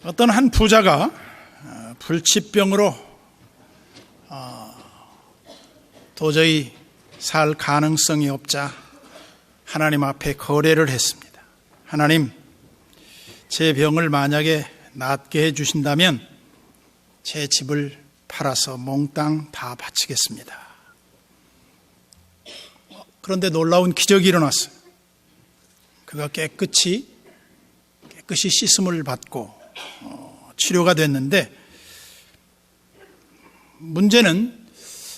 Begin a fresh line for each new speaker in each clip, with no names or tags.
어떤 한 부자가 불치병으로 도저히 살 가능성이 없자 하나님 앞에 거래를 했습니다. 하나님, 제 병을 만약에 낫게 해주신다면 제 집을 팔아서 몽땅 다 바치겠습니다. 그런데 놀라운 기적이 일어났어요. 그가 깨끗이 씻음을 받고 치료가 됐는데, 문제는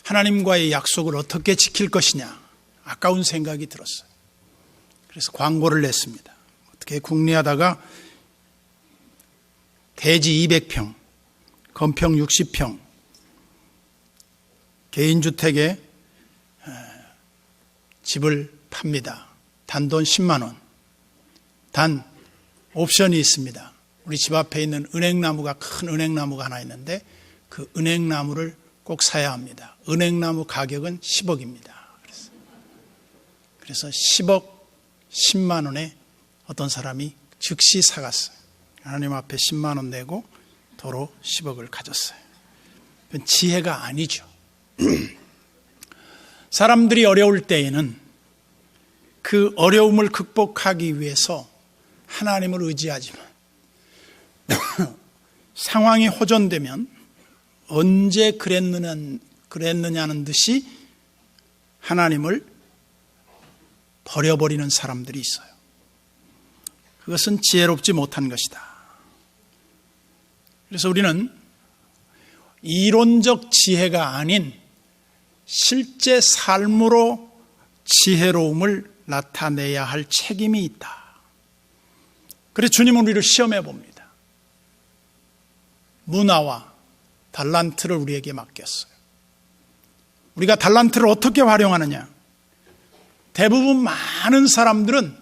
하나님과의 약속을 어떻게 지킬 것이냐, 아까운 생각이 들었어요. 그래서 광고를 냈습니다. 어떻게 궁리하다가 대지 200평, 건평 60평, 개인주택에 집을 팝니다. 단돈 10만 원. 단 옵션이 있습니다. 우리 집 앞에 있는 은행나무가, 큰 은행나무가 하나 있는데 그 은행나무를 꼭 사야 합니다. 은행나무 가격은 10억입니다. 그래서 10억 10만 원에 어떤 사람이 즉시 사갔어요. 하나님 앞에 10만 원 내고 도로 10억을 가졌어요. 그건 지혜가 아니죠. 사람들이 어려울 때에는 그 어려움을 극복하기 위해서 하나님을 의지하지만 상황이 호전되면 언제 그랬느냐는 듯이 하나님을 버려버리는 사람들이 있어요. 그것은 지혜롭지 못한 것이다. 그래서 우리는 이론적 지혜가 아닌 실제 삶으로 지혜로움을 나타내야 할 책임이 있다. 그래서 주님은 우리를 시험해 봅니다. 문화와 달란트를 우리에게 맡겼어요. 우리가 달란트를 어떻게 활용하느냐? 대부분 많은 사람들은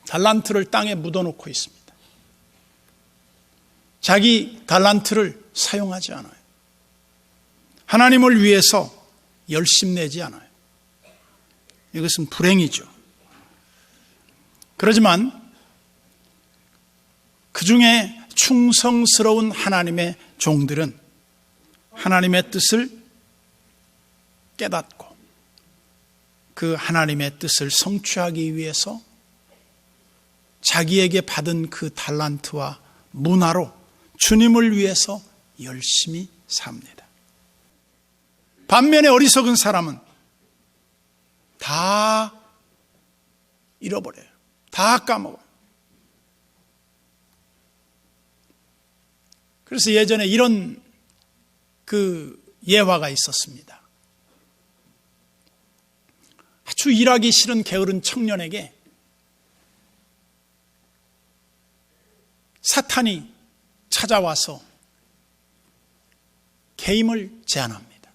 달란트를 땅에 묻어놓고 있습니다. 자기 달란트를 사용하지 않아요. 하나님을 위해서 열심내지 않아요. 이것은 불행이죠. 그렇지만 그 중에 충성스러운 하나님의 종들은 하나님의 뜻을 깨닫고 그 하나님의 뜻을 성취하기 위해서 자기에게 받은 그 달란트와 문화로 주님을 위해서 열심히 삽니다. 반면에 어리석은 사람은 다 잃어버려요. 다 까먹어요. 그래서 예전에 이런 예화가 있었습니다. 아주 일하기 싫은 게으른 청년에게 사탄이 찾아와서 게임을 제안합니다.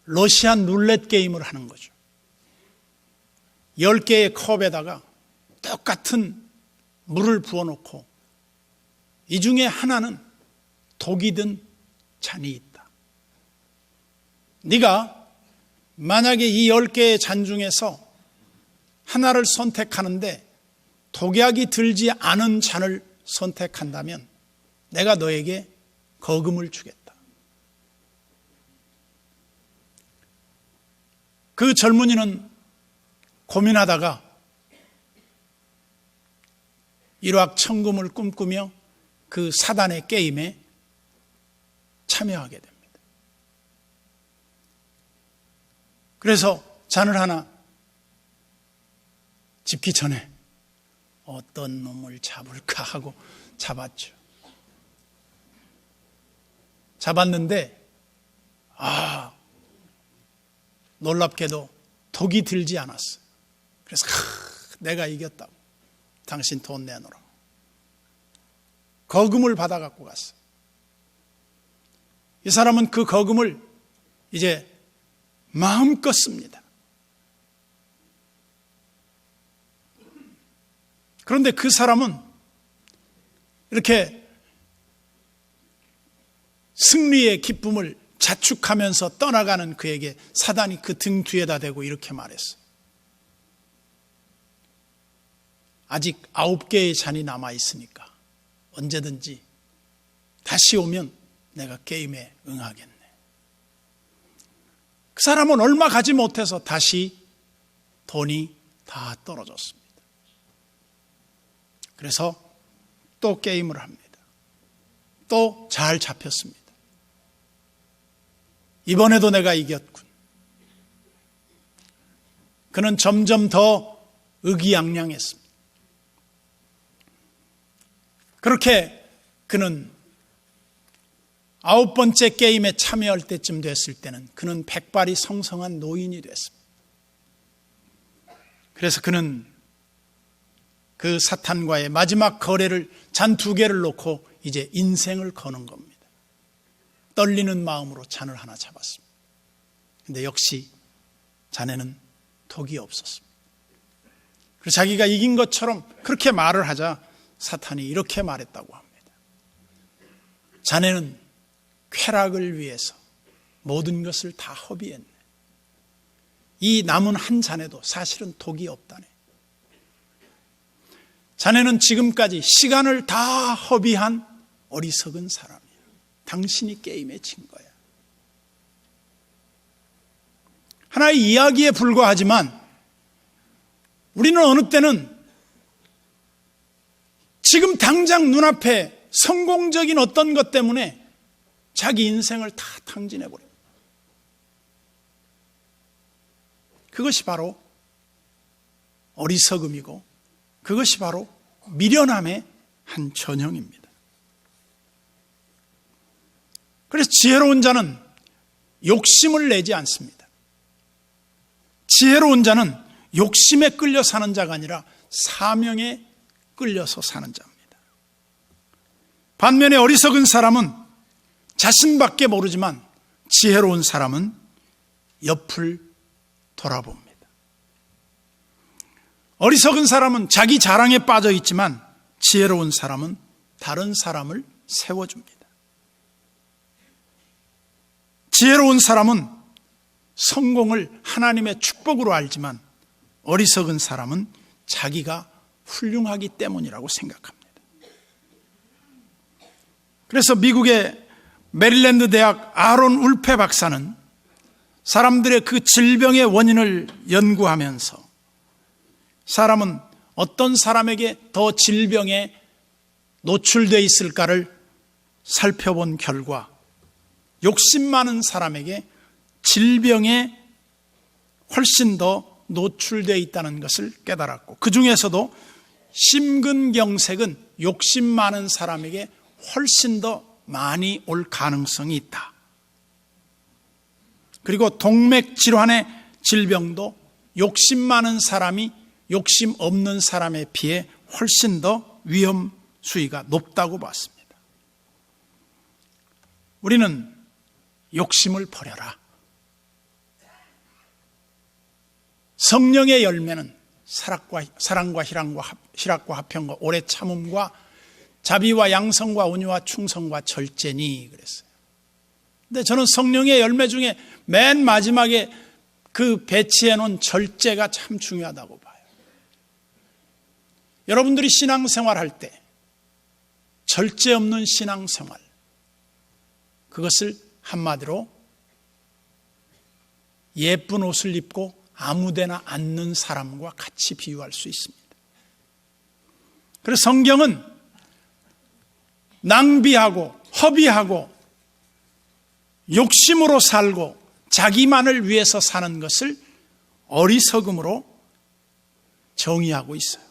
러시안 룰렛 게임을 하는 거죠. 10개의 컵에다가 똑같은 물을 부어놓고 이 중에 하나는 독이 든 잔이 있다. 네가 만약에 이 10개의 잔 중에서 하나를 선택하는데 독약이 들지 않은 잔을 선택한다면 내가 너에게 거금을 주겠다. 그 젊은이는 고민하다가 일확천금을 꿈꾸며 그 사단의 게임에 참여하게 됩니다. 그래서 잔을 하나 집기 전에 어떤 놈을 잡을까 하고 잡았죠. 잡았는데 놀랍게도 독이 들지 않았어요. 그래서 내가 이겼다고. 당신 돈 내놓으라. 거금을 받아 갖고 갔어요. 이 사람은 그 거금을 이제 마음껏 씁니다. 그런데 그 사람은 이렇게 승리의 기쁨을 자축하면서 떠나가는 그에게 사단이 그 등 뒤에다 대고 이렇게 말했어. 아직 9개의 잔이 남아있으니까 언제든지 다시 오면 내가 게임에 응하겠네. 그 사람은 얼마 가지 못해서 다시 돈이 다 떨어졌습니다. 그래서 또 게임을 합니다. 또 잘 잡혔습니다. 이번에도 내가 이겼군. 그는 점점 더 의기양양했습니다. 그렇게 그는 9번째 게임에 참여할 때쯤 됐을 때는 그는 백발이 성성한 노인이 됐습니다. 그래서 그는 그 사탄과의 마지막 거래를 잔 2개를 놓고 이제 인생을 거는 겁니다. 떨리는 마음으로 잔을 하나 잡았습니다. 근데 역시 잔에는 독이 없었습니다. 그래서 자기가 이긴 것처럼 그렇게 말을 하자 사탄이 이렇게 말했다고 합니다. 자네는 쾌락을 위해서 모든 것을 다 허비했네. 이 남은 한 잔에도 사실은 독이 없다네. 자네는 지금까지 시간을 다 허비한 어리석은 사람이야. 당신이 게임에 진 거야. 하나의 이야기에 불과하지만 우리는 어느 때는 지금 당장 눈앞에 성공적인 어떤 것 때문에 자기 인생을 다 탕진해버립니다. 그것이 바로 어리석음이고 그것이 바로 미련함의 한 전형입니다. 그래서 지혜로운 자는 욕심을 내지 않습니다. 지혜로운 자는 욕심에 끌려 사는 자가 아니라 사명에 끌려서 사는 자입니다. 반면에 어리석은 사람은 자신밖에 모르지만 지혜로운 사람은 옆을 돌아봅니다. 어리석은 사람은 자기 자랑에 빠져 있지만 지혜로운 사람은 다른 사람을 세워줍니다. 지혜로운 사람은 성공을 하나님의 축복으로 알지만 어리석은 사람은 자기가 훌륭하기 때문이라고 생각합니다. 그래서 미국의 메릴랜드 대학 아론 울페 박사는 사람들의 그 질병의 원인을 연구하면서 사람은 어떤 사람에게 더 질병에 노출되어 있을까를 살펴본 결과 욕심 많은 사람에게 질병에 훨씬 더 노출되어 있다는 것을 깨달았고 그 중에서도 심근경색은 욕심 많은 사람에게 훨씬 더 많이 올 가능성이 있다. 그리고 동맥질환의 질병도 욕심 많은 사람이 욕심 없는 사람에 비해 훨씬 더 위험 수위가 높다고 봤습니다. 우리는 욕심을 버려라. 성령의 열매는 사랑과 희락과 화평과 오래 참음과 자비와 양성과 온유와 충성과 절제니 그랬어요. 근데 저는 성령의 열매 중에 맨 마지막에 그 배치해 놓은 절제가 참 중요하다고 봐요. 여러분들이 신앙생활 할 때 절제 없는 신앙생활, 그것을 한마디로 예쁜 옷을 입고 아무데나 앉는 사람과 같이 비유할 수 있습니다. 그래서 성경은 낭비하고 허비하고 욕심으로 살고 자기만을 위해서 사는 것을 어리석음으로 정의하고 있어요.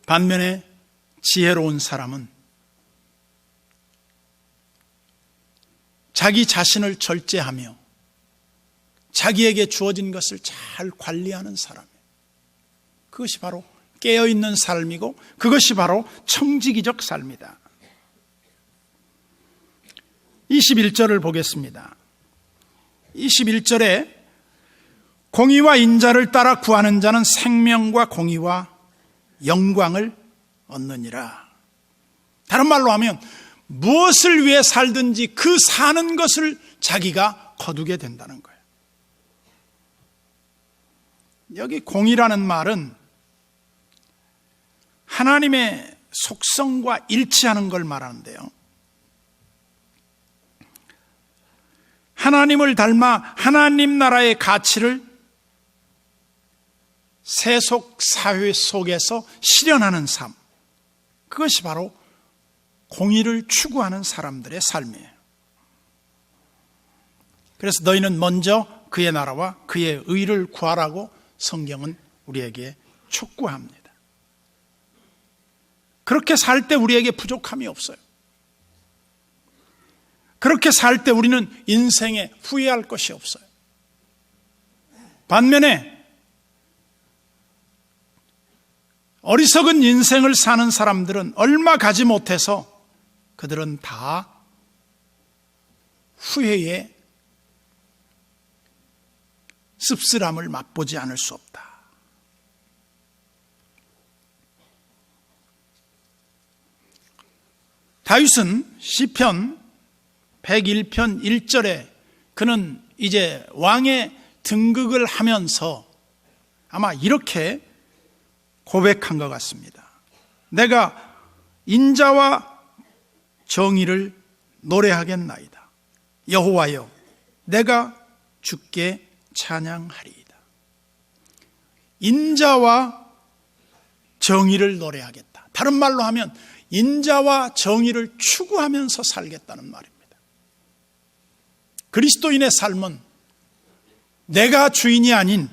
반면에 지혜로운 사람은 자기 자신을 절제하며 자기에게 주어진 것을 잘 관리하는 사람이에요. 그것이 바로 깨어있는 삶이고 그것이 바로 청지기적 삶이다. 21절을 보겠습니다. 21절에 공의와 인자를 따라 구하는 자는 생명과 공의와 영광을 얻느니라. 다른 말로 하면 무엇을 위해 살든지 그 사는 것을 자기가 거두게 된다는 거예요. 여기 공의라는 말은 하나님의 속성과 일치하는 걸 말하는데요. 하나님을 닮아 하나님 나라의 가치를 세속 사회 속에서 실현하는 삶, 그것이 바로 공의를 추구하는 사람들의 삶이에요. 그래서 너희는 먼저 그의 나라와 그의 의를 구하라고 성경은 우리에게 촉구합니다. 그렇게 살 때 우리에게 부족함이 없어요. 그렇게 살 때 우리는 인생에 후회할 것이 없어요. 반면에 어리석은 인생을 사는 사람들은 얼마 가지 못해서 그들은 다 후회의 씁쓸함을 맛보지 않을 수 없다. 다윗은 시편 101편 1절에 그는 이제 왕의 등극을 하면서 아마 이렇게 고백한 것 같습니다. 내가 인자와 정의를 노래하겠나이다. 여호와여, 내가 주께 찬양하리이다. 인자와 정의를 노래하겠다. 다른 말로 하면 인자와 정의를 추구하면서 살겠다는 말입니다. 그리스도인의 삶은 내가 주인이 아닌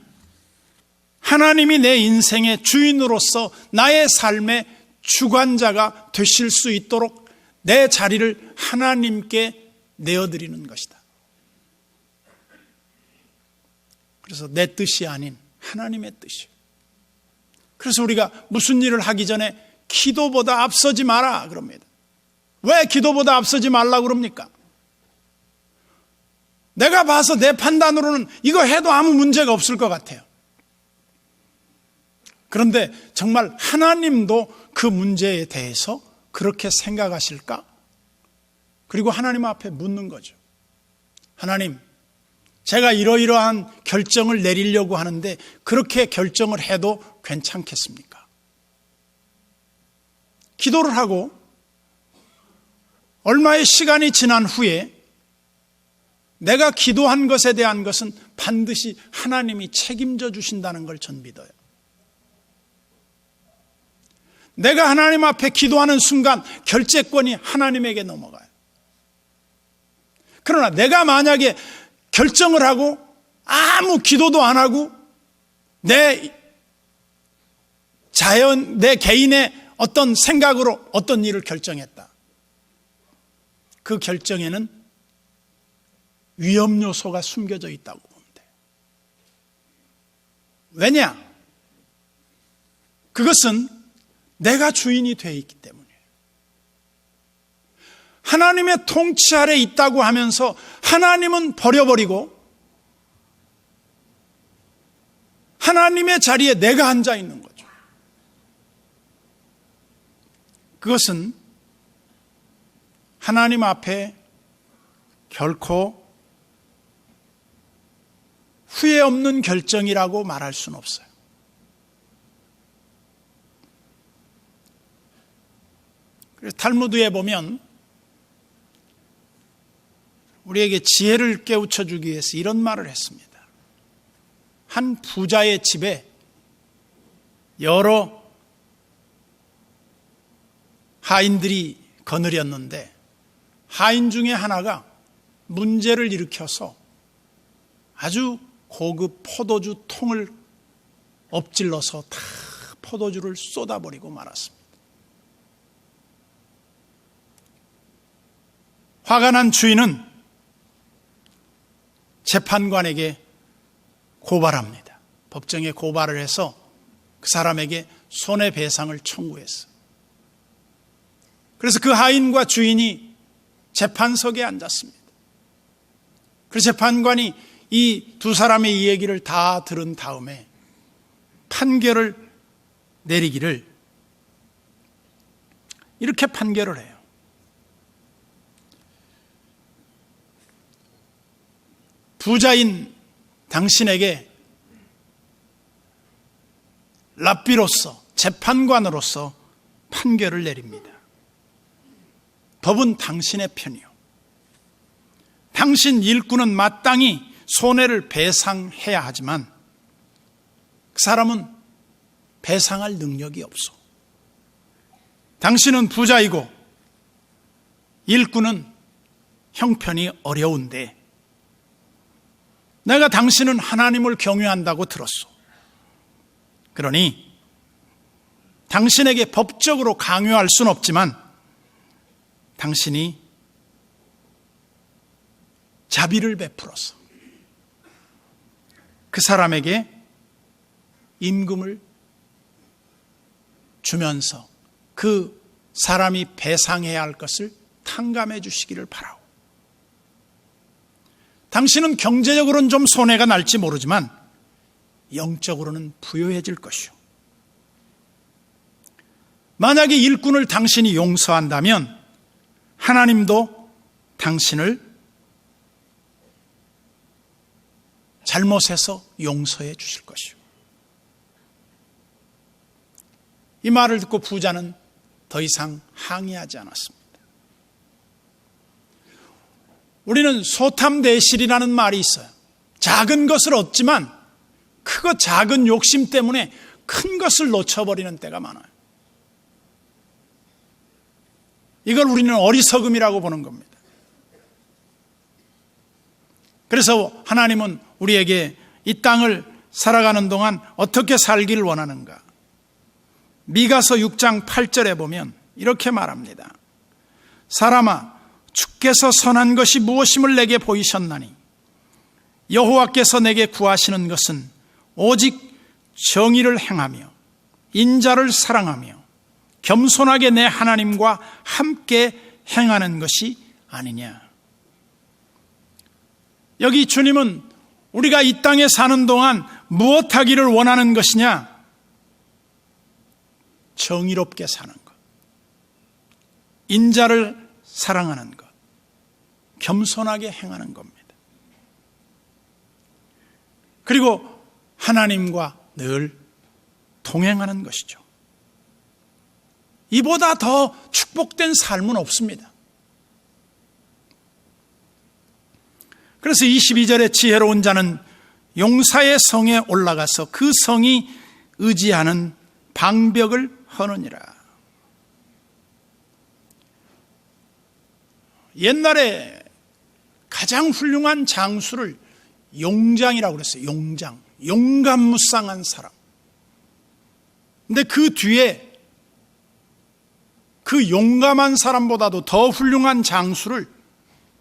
하나님이 내 인생의 주인으로서 나의 삶의 주관자가 되실 수 있도록 내 자리를 하나님께 내어드리는 것이다. 그래서 내 뜻이 아닌 하나님의 뜻이에요. 그래서 우리가 무슨 일을 하기 전에 기도보다 앞서지 마라 그럽니다. 왜 기도보다 앞서지 말라고 그럽니까? 내가 봐서 내 판단으로는 이거 해도 아무 문제가 없을 것 같아요. 그런데 정말 하나님도 그 문제에 대해서 그렇게 생각하실까? 그리고 하나님 앞에 묻는 거죠. 하나님, 제가 이러이러한 결정을 내리려고 하는데 그렇게 결정을 해도 괜찮겠습니까? 기도를 하고 얼마의 시간이 지난 후에 내가 기도한 것에 대한 것은 반드시 하나님이 책임져 주신다는 걸 전 믿어요. 내가 하나님 앞에 기도하는 순간 결재권이 하나님에게 넘어가요. 그러나 내가 만약에 결정을 하고 아무 기도도 안 하고 내 개인의 어떤 생각으로 어떤 일을 결정했다. 그 결정에는 위험 요소가 숨겨져 있다고 보면 돼요. 왜냐? 그것은 내가 주인이 되어 있기 때문이에요. 하나님의 통치 아래 있다고 하면서 하나님은 버려버리고 하나님의 자리에 내가 앉아 있는 거죠. 그것은 하나님 앞에 결코 후회 없는 결정이라고 말할 수는 없어요. 그래서 탈무드에 보면 우리에게 지혜를 깨우쳐 주기 위해서 이런 말을 했습니다. 한 부자의 집에 여러 하인들이 거느렸는데 하인 중에 하나가 문제를 일으켜서 아주 고급 포도주 통을 엎질러서 다 포도주를 쏟아버리고 말았습니다. 화가 난 주인은 재판관에게 고발합니다. 법정에 고발을 해서 그 사람에게 손해배상을 청구했어요. 그래서 그 하인과 주인이 재판석에 앉았습니다. 그래서 재판관이 이 두 사람의 이 얘기를 다 들은 다음에 판결을 내리기를 이렇게 판결을 해요. 부자인 당신에게 랍비로서 재판관으로서 판결을 내립니다. 법은 당신의 편이요. 당신 일꾼은 마땅히 손해를 배상해야 하지만 그 사람은 배상할 능력이 없어. 당신은 부자이고 일꾼은 형편이 어려운데 내가 당신은 하나님을 경외한다고 들었소. 그러니 당신에게 법적으로 강요할 수는 없지만 당신이 자비를 베풀어서 그 사람에게 임금을 주면서 그 사람이 배상해야 할 것을 탕감해 주시기를 바라오. 당신은 경제적으로는 좀 손해가 날지 모르지만 영적으로는 부유해질 것이오. 만약에 일꾼을 당신이 용서한다면 하나님도 당신을 잘못해서 용서해 주실 것이오. 이 말을 듣고 부자는 더 이상 항의하지 않았습니다. 우리는 소탐대실이라는 말이 있어요. 작은 것을 얻지만 크고 작은 욕심 때문에 큰 것을 놓쳐버리는 때가 많아요. 이걸 우리는 어리석음이라고 보는 겁니다. 그래서 하나님은 우리에게 이 땅을 살아가는 동안 어떻게 살기를 원하는가? 미가서 6장 8절에 보면 이렇게 말합니다. 사람아, 주께서 선한 것이 무엇임을 내게 보이셨나니 여호와께서 내게 구하시는 것은 오직 정의를 행하며 인자를 사랑하며 겸손하게 내 하나님과 함께 행하는 것이 아니냐. 여기 주님은 우리가 이 땅에 사는 동안 무엇 하기를 원하는 것이냐? 정의롭게 사는 것, 인자를 사랑하는 것, 겸손하게 행하는 겁니다. 그리고 하나님과 늘 동행하는 것이죠. 이보다 더 축복된 삶은 없습니다. 그래서 22절에 지혜로운 자는 용사의 성에 올라가서 그 성이 의지하는 방벽을 허느니라. 옛날에 가장 훌륭한 장수를 용장이라고 그랬어요. 용장, 용감무쌍한 사람. 근데 그 뒤에 그 용감한 사람보다도 더 훌륭한 장수를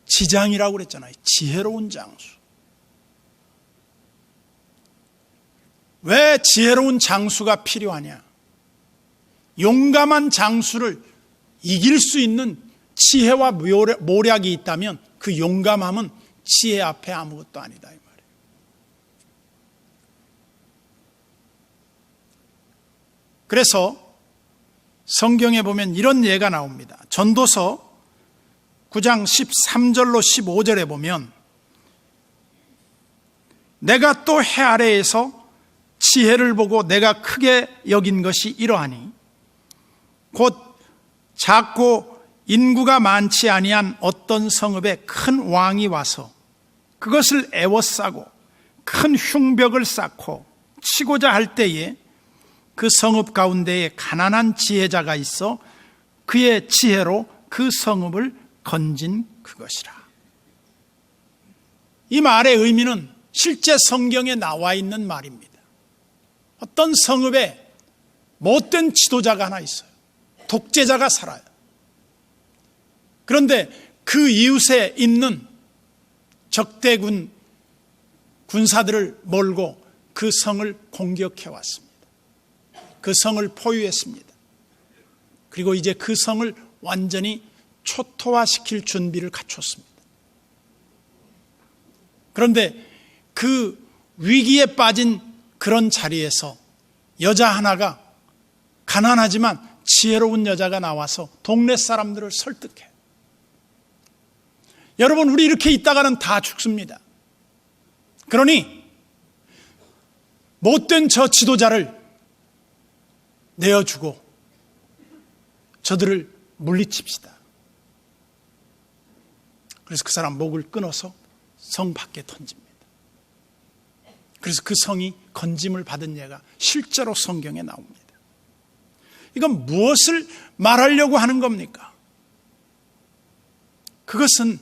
지장이라고 그랬잖아요. 지혜로운 장수. 왜 지혜로운 장수가 필요하냐? 용감한 장수를 이길 수 있는 지혜와 모략이 있다면 그 용감함은 지혜 앞에 아무것도 아니다 이 말이에요. 그래서 성경에 보면 이런 예가 나옵니다. 전도서 9장 13절로 15절에 보면 내가 또 해 아래에서 지혜를 보고 내가 크게 여긴 것이 이러하니 곧 작고 인구가 많지 아니한 어떤 성읍에 큰 왕이 와서 그것을 애워싸고 큰 흉벽을 쌓고 치고자 할 때에 그 성읍 가운데에 가난한 지혜자가 있어 그의 지혜로 그 성읍을 건진 그것이라. 이 말의 의미는 실제 성경에 나와 있는 말입니다. 어떤 성읍에 못된 지도자가 하나 있어요. 독재자가 살아요. 그런데 그 이웃에 있는 적대군 군사들을 몰고 그 성을 공격해 왔습니다. 그 성을 포위했습니다. 그리고 이제 그 성을 완전히 초토화시킬 준비를 갖췄습니다. 그런데 그 위기에 빠진 그런 자리에서 여자 하나가 가난하지만 지혜로운 여자가 나와서 동네 사람들을 설득해. 여러분, 우리 이렇게 있다가는 다 죽습니다. 그러니 못된 저 지도자를 내어주고 저들을 물리칩시다. 그래서 그 사람 목을 끊어서 성 밖에 던집니다. 그래서 그 성이 건짐을 받은 예가 실제로 성경에 나옵니다. 이건 무엇을 말하려고 하는 겁니까? 그것은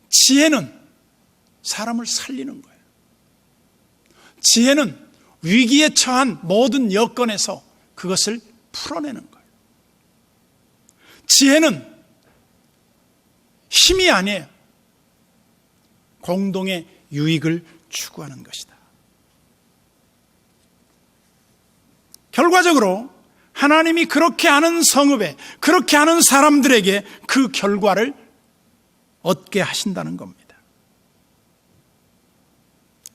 지혜는 사람을 살리는 거예요. 지혜는 위기에 처한 모든 여건에서 그것을 풀어내는 거예요. 지혜는 힘이 아니에요. 공동의 유익을 추구하는 것이다. 결과적으로 하나님이 그렇게 하는 성읍에, 그렇게 하는 사람들에게 그 결과를 얻게 하신다는 겁니다.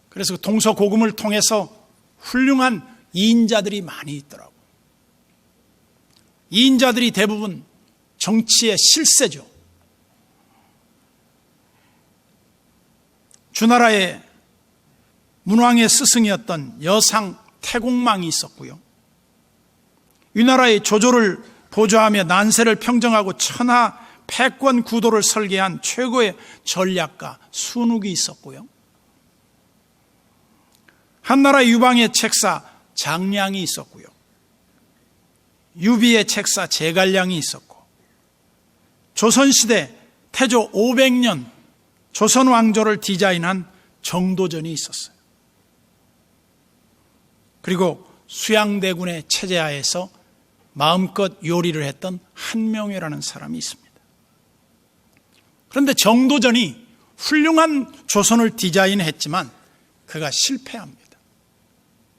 그래서 동서고금을 통해서 훌륭한 이인자들이 많이 있더라고요. 이인자들이 대부분 정치의 실세죠. 주나라의 문왕의 스승이었던 여상 태공망이 있었고요. 위나라의 조조를 보좌하며 난세를 평정하고 천하 패권 구도를 설계한 최고의 전략가 순욱이 있었고요. 한나라 유방의 책사 장량이 있었고요. 유비의 책사 제갈량이 있었고, 조선시대 태조 500년 조선왕조를 디자인한 정도전이 있었어요. 그리고 수양대군의 체제하에서 마음껏 요리를 했던 한명회라는 사람이 있습니다. 그런데 정도전이 훌륭한 조선을 디자인했지만 그가 실패합니다.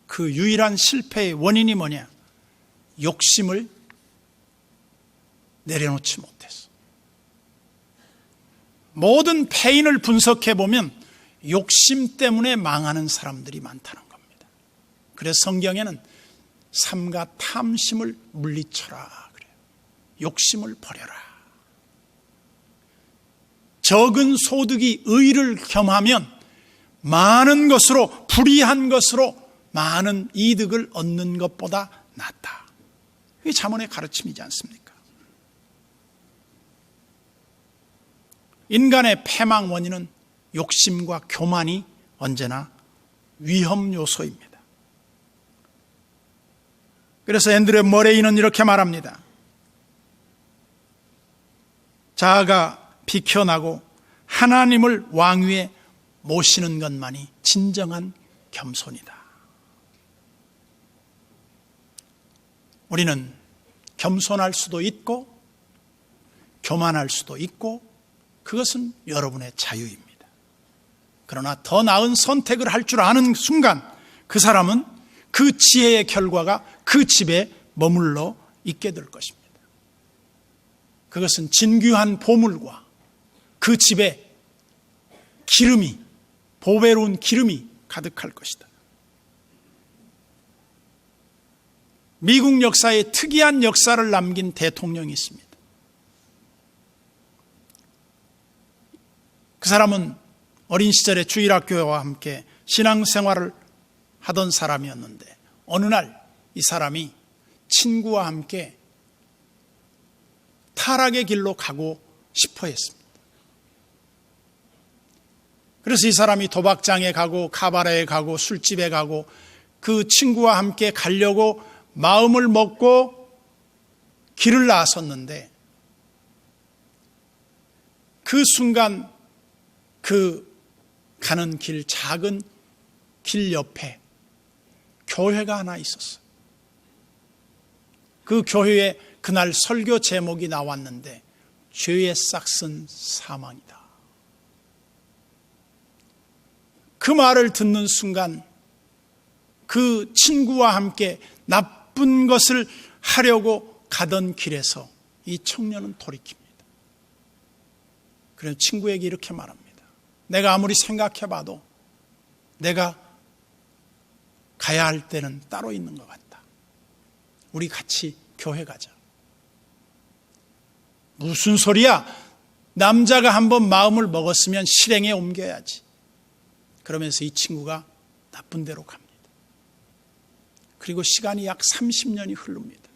그 유일한 실패의 원인이 뭐냐? 욕심을 내려놓지 못했어. 모든 패인을 분석해 보면 욕심 때문에 망하는 사람들이 많다는 겁니다. 그래서 성경에는 삼가 탐심을 물리쳐라 그래요. 욕심을 버려라. 적은 소득이 의를 겸하면 많은 것으로, 불이한 것으로 많은 이득을 얻는 것보다 낫다. 이게 잠언의 가르침이지 않습니까? 인간의 패망 원인은 욕심과 교만이 언제나 위험 요소입니다. 그래서 앤드류 머레이는 이렇게 말합니다. 자아가 비켜나고 하나님을 왕위에 모시는 것만이 진정한 겸손이다. 우리는 겸손할 수도 있고 교만할 수도 있고 그것은 여러분의 자유입니다. 그러나 더 나은 선택을 할 줄 아는 순간 그 사람은 그 지혜의 결과가 그 집에 머물러 있게 될 것입니다. 그것은 진귀한 보물과 그 집에 기름이, 보배로운 기름이 가득할 것이다. 미국 역사에 특이한 역사를 남긴 대통령이 있습니다. 그 사람은 어린 시절에 주일학교와 함께 신앙생활을 하던 사람이었는데 어느 날 이 사람이 친구와 함께 타락의 길로 가고 싶어 했습니다. 그래서 이 사람이 도박장에 가고 카바레에 가고 술집에 가고 그 친구와 함께 가려고 마음을 먹고 길을 나섰는데 그 순간 그 가는 길, 작은 길 옆에 교회가 하나 있었어요. 그 교회에 그날 설교 제목이 나왔는데 죄의 싹은 사망이다. 그 말을 듣는 순간 그 친구와 함께 나쁜 것을 하려고 가던 길에서 이 청년은 돌이킵니다. 그래서 친구에게 이렇게 말합니다. 내가 아무리 생각해봐도 내가 가야 할 때는 따로 있는 것 같다. 우리 같이 교회 가자. 무슨 소리야? 남자가 한번 마음을 먹었으면 실행에 옮겨야지. 그러면서 이 친구가 나쁜 데로 갑니다. 그리고 시간이 약 30년이 흐릅니다.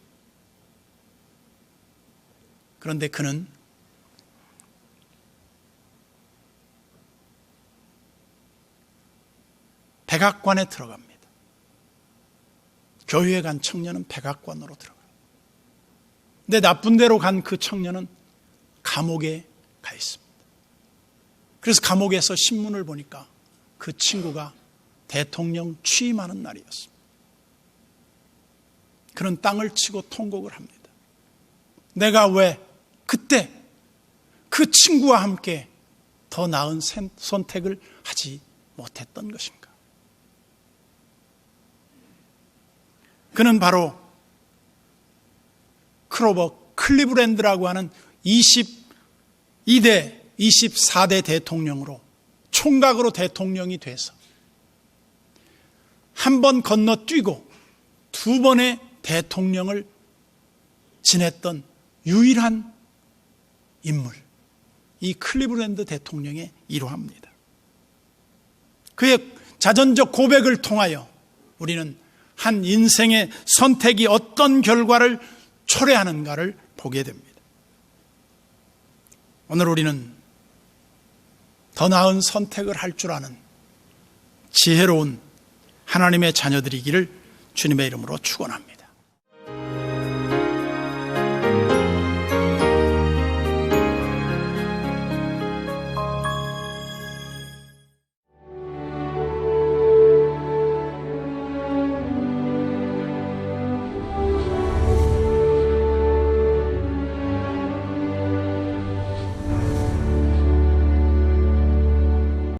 그런데 그는 백악관에 들어갑니다. 교회에 간 청년은 백악관으로 들어가요. 근데 나쁜 데로 간 그 청년은 감옥에 가 있습니다. 그래서 감옥에서 신문을 보니까 그 친구가 대통령 취임하는 날이었습니다. 그는 땅을 치고 통곡을 합니다. 내가 왜 그때 그 친구와 함께 더 나은 선택을 하지 못했던 것인가? 그는 바로 크로버 클리브랜드라고 하는 22대, 24대 대통령으로 총각으로 대통령이 돼서 한 번 건너뛰고 두 번의 대통령을 지냈던 유일한 인물, 이 클리브랜드 대통령의 일화입니다. 그의 자전적 고백을 통하여 우리는 한 인생의 선택이 어떤 결과를 초래하는가를 보게 됩니다. 오늘 우리는 더 나은 선택을 할 줄 아는 지혜로운 하나님의 자녀들이기를 주님의 이름으로 축원합니다.